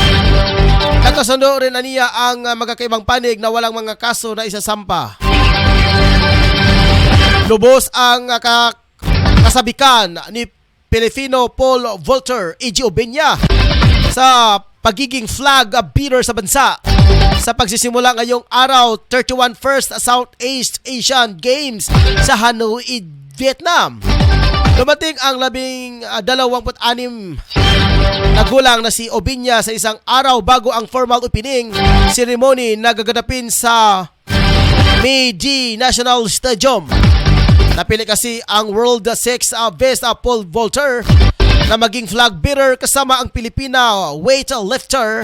Nagkasundo rin niya ang magkakaibang panig na walang mga kaso na isasampa. Lubos ang kasabikan ni Pilipino Paul Volter E.G. Obenya sa pagiging flag bearer sa bansa sa pagsisimula ngayong araw 31 First Southeast Asian Games sa Hanoi, Vietnam. Dumating ang 26 na gulang na si Obenya sa isang araw bago ang formal opening ceremony na gaganapin sa Meiji National Stadium. Napili kasi ang World 6 Best Paul Volter na maging flag bearer kasama ang Pilipina weightlifter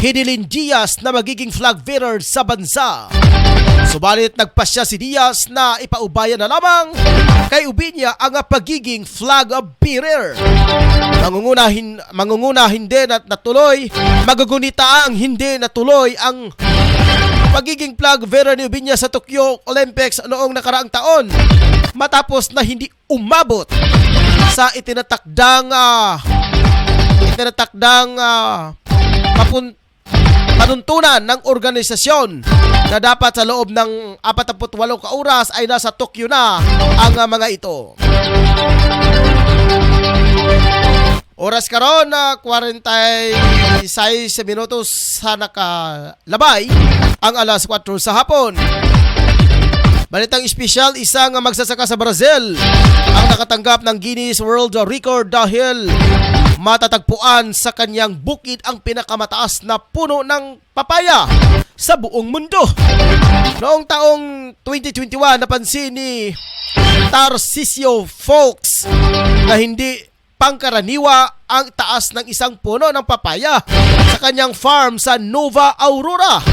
Hidilyn Diaz na magiging flag bearer sa bansa. Subalit nagpasya si Diaz na ipaubayan na lamang kay Obenya ang pagiging flag bearer. Mangunguna hindi natuloy, magagunita ang hindi natuloy ang pagiging flag bearer ni Obenya sa Tokyo Olympics noong nakaraang taon matapos na hindi umabot sa itinatakdang panuntunan ng organisasyon na dapat sa loob ng 48 ka oras ay nasa Tokyo na ang mga ito. Oras karon na 46 minutos sa nakalabay ang alas 4 sa hapon. Balitang espesyal, isang magsasaka sa Brazil ang nakatanggap ng Guinness World Record dahil matatagpuan sa kanyang bukid ang pinakamataas na puno ng papaya sa buong mundo. Noong taong 2021, napansin ni Tarcisio Folks na hindi pangkaraniwa ang taas ng isang puno ng papaya sa kanyang farm sa Nova Aurora.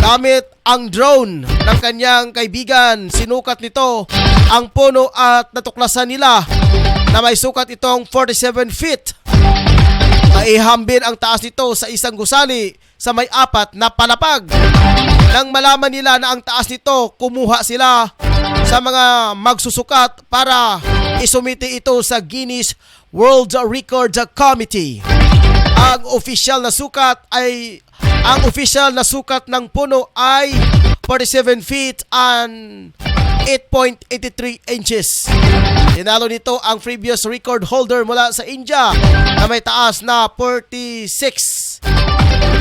Gamit ang drone ng kanyang kaibigan, sinukat nito ang puno at natuklasan nila na may sukat itong 47 feet. Naihambin ang taas nito sa isang gusali sa may 4 na palapag. Nang malaman nila na ang taas nito, kumuha sila sa mga magsusukat para isumite ito sa Guinness World Records Committee. Ang official na sukat ng puno ay 47 feet and 8.83 inches. Tinalo nito ang previous record holder mula sa India na may taas na 46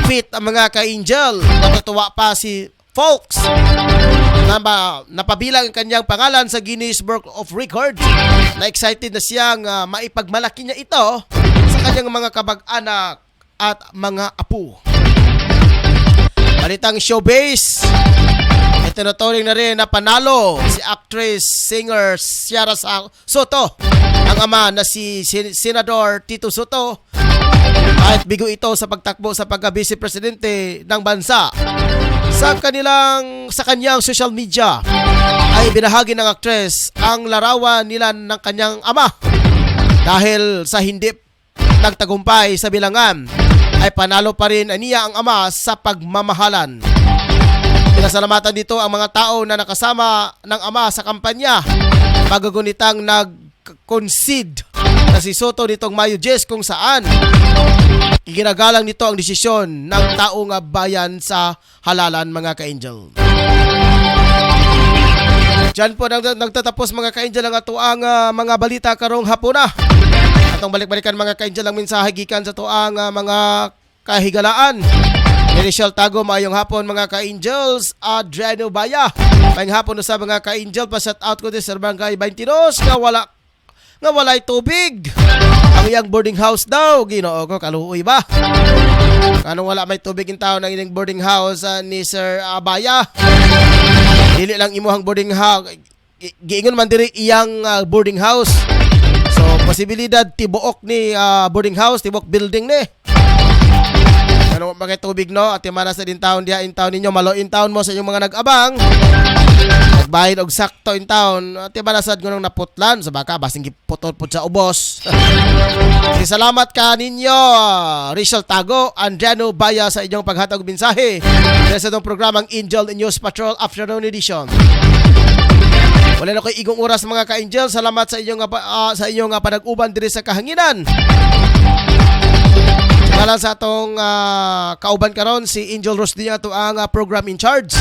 feet ang mga ka-angel. Natutuwa pa si Folks na napabilang ang kanyang pangalan sa Guinness Book of Records na excited na siyang maipagmalaki niya ito sa kanyang mga kabag-anak at mga apo. Balitang showbiz, itinuturing na rin na panalo si actress, singer Ciara Soto, ang ama na si Senador Tito Soto, kahit bigo ito sa pagtakbo sa pagka-vice presidente ng bansa. Sa kanyang social media ay binahagi ng actress ang larawan nila ng kanyang ama. Dahil sa hindi nagtagumpay sa bilangan, ay panalo pa rin niya ang ama sa pagmamahalan. Pinasalamatan dito ang mga tao na nakasama ng ama sa kampanya. Magagunitang nag-concede na si Soto nitong Mayo 10 kung saan iginagalang nito ang desisyon ng taong bayan sa halalan, mga ka-angel. Diyan po nagtatapos, mga ka-angel, ang atuang mga balita karong hapon na. Atong balik-balikan, mga ka-angel, ang mensahe gikan sa tuang mga kahigalaan. Initial tago, maayong hapon, mga ka-angels. Adriano Baya, maayong hapon sa mga ka-angel. Pa-shout out ko din sa Barangay 22 nga walay tubig ang iyang boarding house daw. Ginoo ko, kaluoy ba? Anong wala may tubig in tao ng inyong boarding house ni Sir Abaya? Dili lang imuhang boarding house, giingon man diri iyang boarding house. So posibilidad tibuok ni boarding house, tibuok building ni. Ano mga tubig, no? At mana sa din taon diha in town ninyo, malo in town mo sa inyong mga nag-abang. Nagbayad og sakto in town. At mana sad ngunong naputlan sa baka basing giputol pud sa ubos. Salamat ka ninyo, Rizal Tago, Andriano Baya, sa inyong paghatag og mensahe sa itong programang Angel News Patrol Afternoon Edition. Wala na ko'y igong oras, mga ka-angel. Salamat sa inyong panag-uban diri sa kahanginan. Ngalan sa atong kauban karon si Angel Rosdia, to ang program in charge.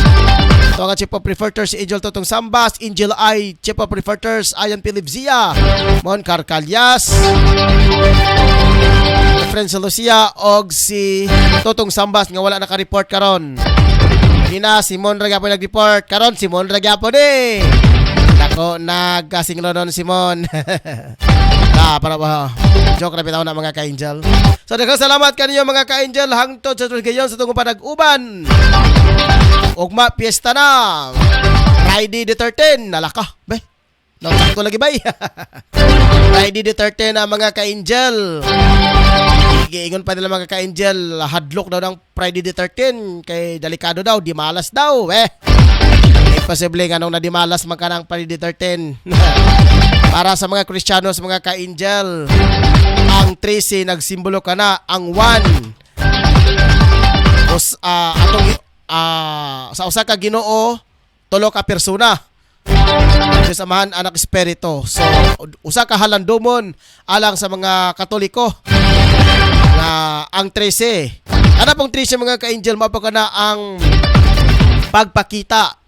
Ito ang Chief of Reporters si Angel Totong Sambas, Angel I, Chief of Reporters Ayan Pilipzia, Mon Carcalias, Friends Lucia, og si Totong Sambas nga wala naka-report karon. Dina si Mon Ragyapo nag-report karon, si Mon Ragyapo ni. Ako nagkasinglo doon si Mon. Para ba? Joke na bitaw na, mga ka-angel. So daghang salamat kaninyo, mga ka-angel, hangtod sa gayon sa tungong panag-uban. Ugma piyesta na. Friday the 13, nalaka. Bay. Nakakto lagi bay. Friday the 13 na, mga ka-angel. Giingon pa nila, mga ka-angel, hadlok daw ng Friday the 13 kay delikado daw, di malas daw. Imposible nga nung nadimalas man ka ng Friday the 13. Para sa mga Kristiyanos, mga ka-angel, ang 13 nagsimbolo ka na, ang 1 sa usa ka Ginoo, tulo ka persona. Sa samahan anak espiritu. So usa ka halandomon alang sa mga Katoliko na ang 13. Ano pong 13, mga ka-angel, mao pa na ang pagpakita.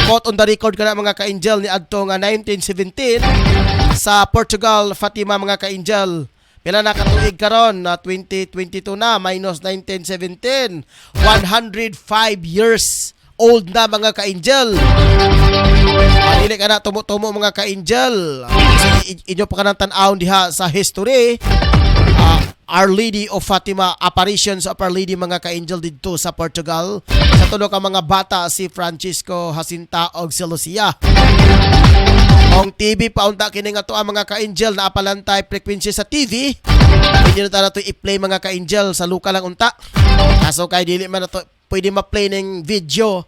Quote on the record ka na, mga ka-angel, ni adto nga 1917 sa Portugal, Fatima, mga ka-angel. Pila na katuig karon na 2022 na minus 1917. 105 years old na, mga ka-angel. Dili ka na tumo-tumo, mga ka-angel. Inyo pa ka ng tan-aon diha sa history. Our Lady of Fatima, apparitions of Our Lady, mga ka-angel, dito sa Portugal. Sa tulo ka mga bata, si Francisco, Jacinta og si Lucia. Ang TV paunta kini nga to, mga ka-angel, na apalantay frequency sa TV. Hindi na to i-play, mga ka-angel, sa luka lang unta. Kaso kay dili man na to pwede ma-play ng video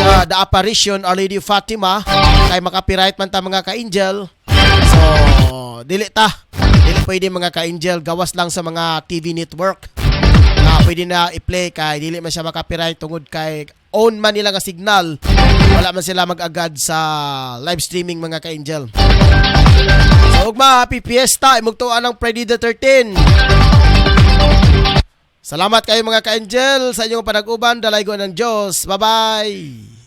sa The Apparition Our Lady of Fatima kay maka-copyright man ta, mga ka-angel. So dili pwede, mga ka-angel, gawas lang sa mga TV network na pwede na i-play kay dili man siya maka-copyright tungod kay own man nila nga signal. Wala man sila mag-agad sa live streaming, mga ka-angel. So ugma, happy fiesta, imugtuan ng Friday the 13. Salamat kayo, mga ka-angel, sa inyong panag-uban. Dalaygo ng Diyos. Bye-bye.